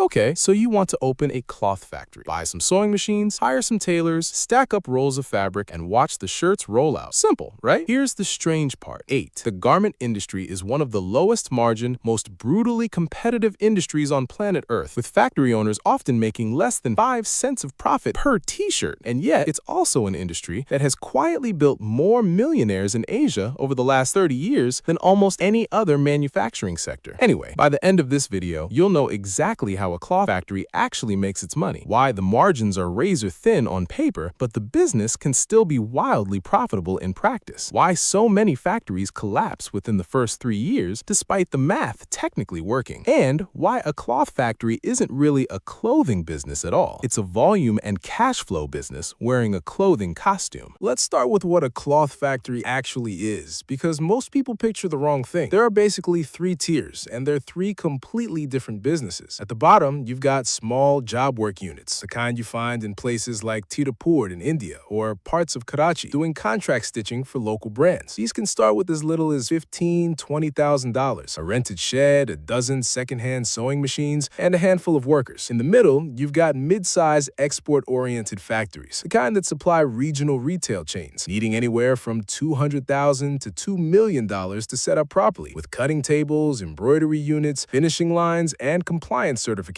Okay, so you want to open a cloth factory, buy some sewing machines, hire some tailors, stack up rolls of fabric, and watch the shirts roll out. Simple, right? Here's the strange part. 8. The garment industry is one of the lowest margin, most brutally competitive industries on planet Earth, with factory owners often making less than 5 cents of profit per t-shirt. And yet, it's also an industry that has quietly built more millionaires in Asia over the last 30 years than almost any other manufacturing sector. Anyway, by the end of this video, you'll know exactly how a cloth factory actually makes its money, why the margins are razor thin on paper, but the business can still be wildly profitable in practice, why so many factories collapse within the first 3 years despite the math technically working, and why a cloth factory isn't really a clothing business at all. It's a volume and cash flow business wearing a clothing costume. Let's start with what a cloth factory actually is, because most people picture the wrong thing. There are basically 3 tiers, and they're 3 completely different businesses. At the bottom, you've got small job work units, the kind you find in places like Tirupur in India or parts of Karachi, doing contract stitching for local brands. These can start with as little as $15,000 to $20,000, a rented shed, a dozen secondhand sewing machines, and a handful of workers. In the middle, you've got mid-size export-oriented factories, the kind that supply regional retail chains, needing anywhere from $200,000 to $2 million to set up properly, with cutting tables, embroidery units, finishing lines, and compliance certifications.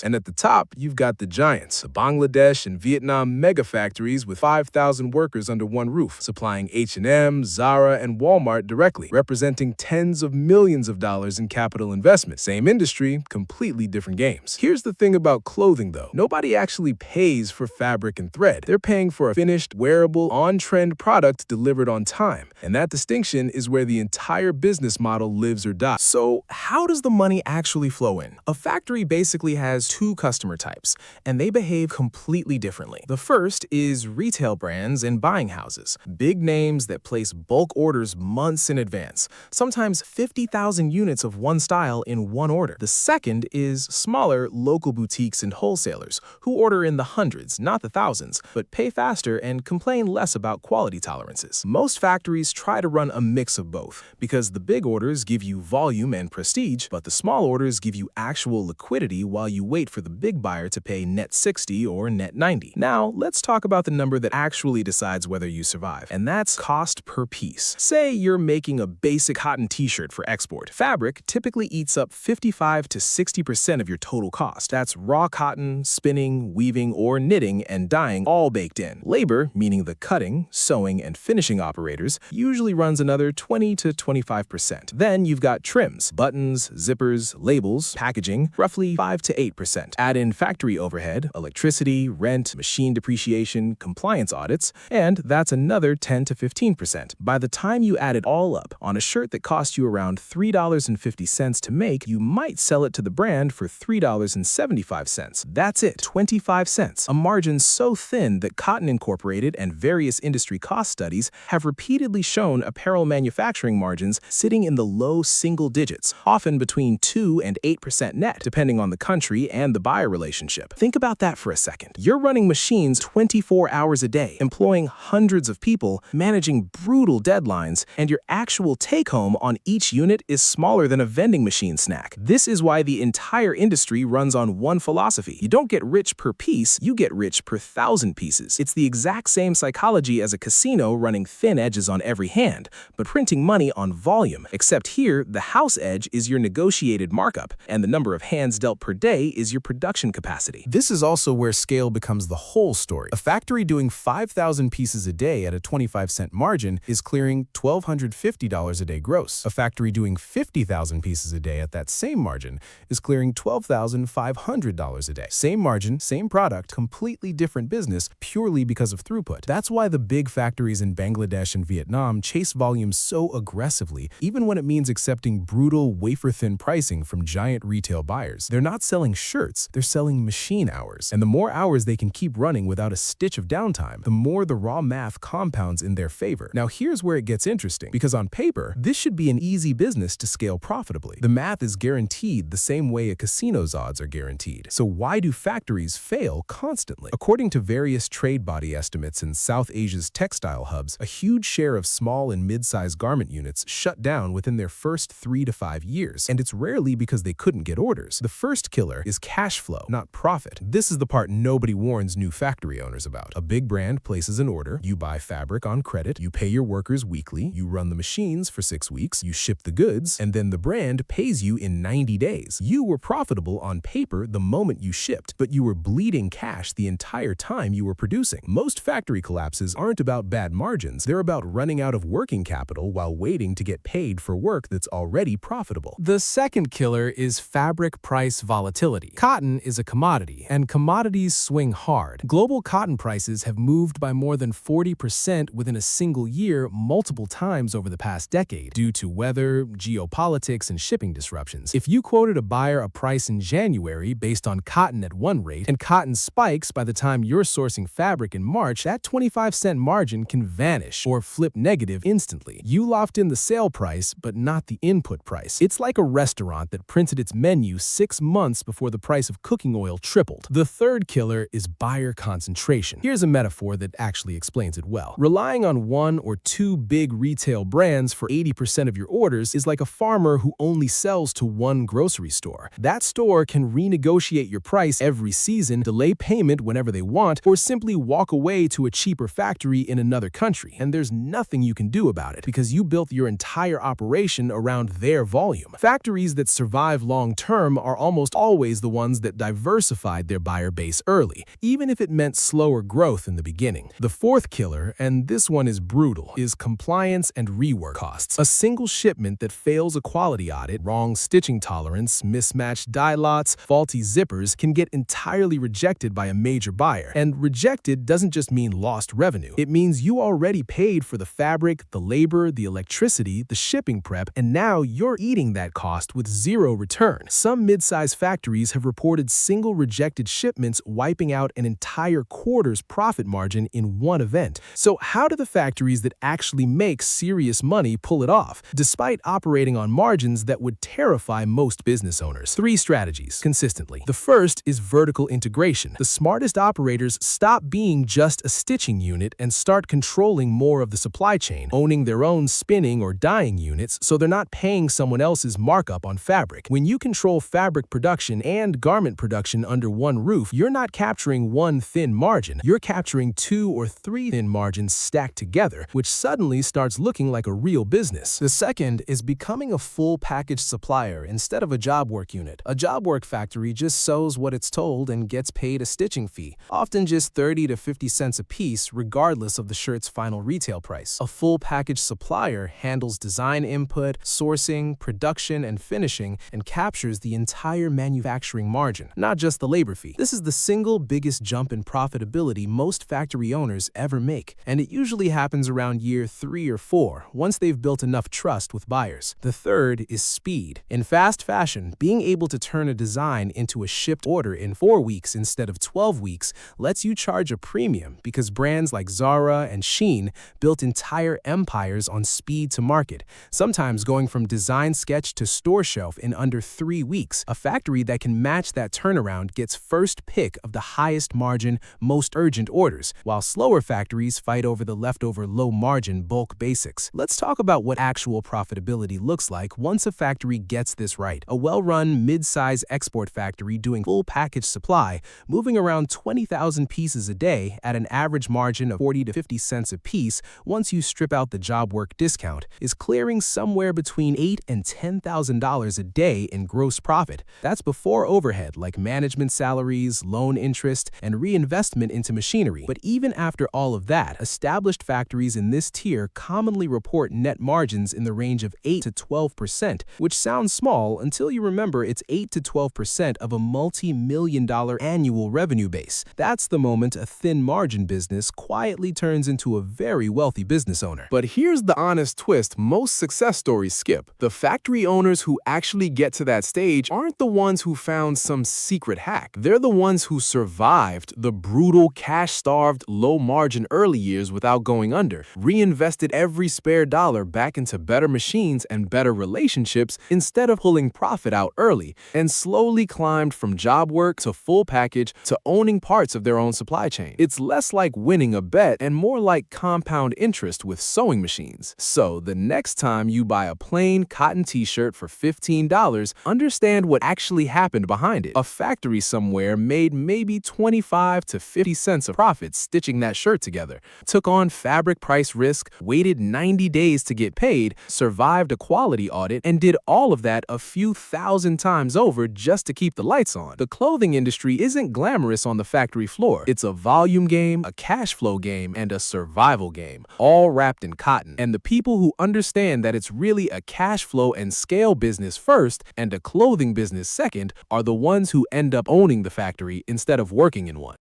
And at the top, you've got the giants, the Bangladesh and Vietnam mega factories with 5,000 workers under one roof, supplying H&M, Zara, and Walmart directly, representing tens of millions of dollars in capital investment. Same industry, completely different games. Here's the thing about clothing, though. Nobody actually pays for fabric and thread. They're paying for a finished, wearable, on-trend product delivered on time. And that distinction is where the entire business model lives or dies. So how does the money actually flow in? A factory basically has 2 customer types, and they behave completely differently. The first is retail brands and buying houses, big names that place bulk orders months in advance, sometimes 50,000 units of one style in one order. The second is smaller local boutiques and wholesalers who order in the hundreds, not the thousands, but pay faster and complain less about quality tolerances. Most factories try to run a mix of both, because the big orders give you volume and prestige, but the small orders give you actual liquidity while you wait for the big buyer to pay net 60 or net 90. Now, let's talk about the number that actually decides whether you survive, and that's cost per piece. Say you're making a basic cotton t-shirt for export. Fabric typically eats up 55 to 60% of your total cost. That's raw cotton, spinning, weaving, or knitting and dyeing all baked in. Labor, meaning the cutting, sewing, and finishing operators, usually runs another 20 to 25%. Then you've got trims, buttons, zippers, labels, packaging, roughly 5 to 8%. Add in factory overhead, electricity, rent, machine depreciation, compliance audits, and that's another 10 to 15%. By the time you add it all up, on a shirt that cost you around $3.50 to make, you might sell it to the brand for $3.75. That's it, 25 cents. A margin so thin that Cotton Incorporated and various industry cost studies have repeatedly shown apparel manufacturing margins sitting in the low single digits, often between 2 and 8% net, depending on the country and the buyer relationship. Think about that for a second. You're running machines 24 hours a day, employing hundreds of people, managing brutal deadlines, and your actual take-home on each unit is smaller than a vending machine snack. This is why the entire industry runs on one philosophy. You don't get rich per piece, you get rich per 1,000 pieces. It's the exact same psychology as a casino running thin edges on every hand, but printing money on volume, except here, the house edge is your negotiated markup, and the number of hands dealt per day is your production capacity. This is also where scale becomes the whole story. A factory doing 5,000 pieces a day at a 25-cent margin is clearing $1,250 a day gross. A factory doing 50,000 pieces a day at that same margin is clearing $12,500 a day. Same margin, same product, completely different business purely because of throughput. That's why the big factories in Bangladesh and Vietnam chase volume so aggressively, even when it means accepting brutal, wafer-thin pricing from giant retail buyers. They're not selling shirts, they're selling machine hours. And the more hours they can keep running without a stitch of downtime, the more the raw math compounds in their favor. Now here's where it gets interesting, because on paper, this should be an easy business to scale profitably. The math is guaranteed the same way a casino's odds are guaranteed. So why do factories fail constantly? According to various trade body estimates in South Asia's textile hubs, a huge share of small and mid-sized garment units shut down within their first 3 to 5 years, and it's rarely because they couldn't get orders. The first killer is cash flow, not profit. This is the part nobody warns new factory owners about. A big brand places an order, you buy fabric on credit, you pay your workers weekly, you run the machines for 6 weeks, you ship the goods, and then the brand pays you in 90 days. You were profitable on paper the moment you shipped, but you were bleeding cash the entire time you were producing. Most factory collapses aren't about bad margins, they're about running out of working capital while waiting to get paid for work that's already profitable. The second killer is fabric price volatility. Cotton is a commodity, and commodities swing hard. Global cotton prices have moved by more than 40% within a single year multiple times over the past decade due to weather, geopolitics, and shipping disruptions. If you quoted a buyer a price in January based on cotton at one rate and cotton spikes by the time you're sourcing fabric in March, that 25-cent margin can vanish or flip negative instantly. You locked in the sale price, but not the input price. It's like a restaurant that printed its menu 6 months before the price of cooking oil tripled. The third killer is buyer concentration. Here's a metaphor that actually explains it well. Relying on one or two big retail brands for 80% of your orders is like a farmer who only sells to one grocery store. That store can renegotiate your price every season, delay payment whenever they want, or simply walk away to a cheaper factory in another country, and there's nothing you can do about it because you built your entire operation around their volume. Factories that survive long-term are almost always the ones that diversified their buyer base early, even if it meant slower growth in the beginning. The fourth killer, and this one is brutal, is compliance and rework costs. A single shipment that fails a quality audit, wrong stitching tolerance, mismatched dye lots, faulty zippers can get entirely rejected by a major buyer. And rejected doesn't just mean lost revenue. It means you already paid for the fabric, the labor, the electricity, the shipping prep, and now you're eating that cost with zero return. Some mid-sized factories have reported single rejected shipments wiping out an entire quarter's profit margin in one event. So how do the factories that actually make serious money pull it off, despite operating on margins that would terrify most business owners? 3 strategies consistently. The first is vertical integration. The smartest operators stop being just a stitching unit and start controlling more of the supply chain, owning their own spinning or dyeing units so they're not paying someone else's markup on fabric. When you control fabric production and garment production under one roof, you're not capturing one thin margin, you're capturing 2 or 3 thin margins stacked together, which suddenly starts looking like a real business. The second is becoming a full package supplier instead of a job work unit. A job work factory just sews what it's told and gets paid a stitching fee, often just 30 to 50 cents a piece regardless of the shirt's final retail price. A full package supplier handles design input, sourcing, production, and finishing, and captures the entire manufacturing margin, not just the labor fee. This is the single biggest jump in profitability most factory owners ever make, and it usually happens around year 3 or 4, once they've built enough trust with buyers. The third is speed. In fast fashion, being able to turn a design into a shipped order in 4 weeks instead of 12 weeks lets you charge a premium because brands like Zara and Shein built entire empires on speed to market, sometimes going from design sketch to store shelf in under 3 weeks. A factory that can match that turnaround gets first pick of the highest margin, most urgent orders, while slower factories fight over the leftover low-margin bulk basics. Let's talk about what actual profitability looks like once a factory gets this right. A well-run, mid-size export factory doing full package supply, moving around 20,000 pieces a day at an average margin of 40 to 50 cents a piece once you strip out the job work discount, is clearing somewhere between $8,000 and $10,000 a day in gross profit. That's before overhead like management salaries, loan interest, and reinvestment into machinery. But even after all of that, established factories in this tier commonly report net margins in the range of 8 to 12%, which sounds small until you remember it's 8 to 12% of a multi-million-dollar annual revenue base. That's the moment a thin margin business quietly turns into a very wealthy business owner. But here's the honest twist most success stories skip. The factory owners who actually get to that stage aren't the ones who found some secret hack. They're the ones who survived the brutal, cash-starved, low-margin early years without going under, reinvested every spare dollar back into better machines and better relationships instead of pulling profit out early, and slowly climbed from job work to full package to owning parts of their own supply chain. It's less like winning a bet and more like compound interest with sewing machines. So the next time you buy a plain cotton t-shirt for $15, understand what actually really happened behind it. A factory somewhere made maybe 25 to 50 cents of profit stitching that shirt together, took on fabric price risk, waited 90 days to get paid, survived a quality audit, and did all of that a few thousand times over just to keep the lights on. The clothing industry isn't glamorous on the factory floor. It's a volume game, a cash flow game, and a survival game, all wrapped in cotton. And the people who understand that it's really a cash flow and scale business first and a clothing business second are the ones who end up owning the factory instead of working in one.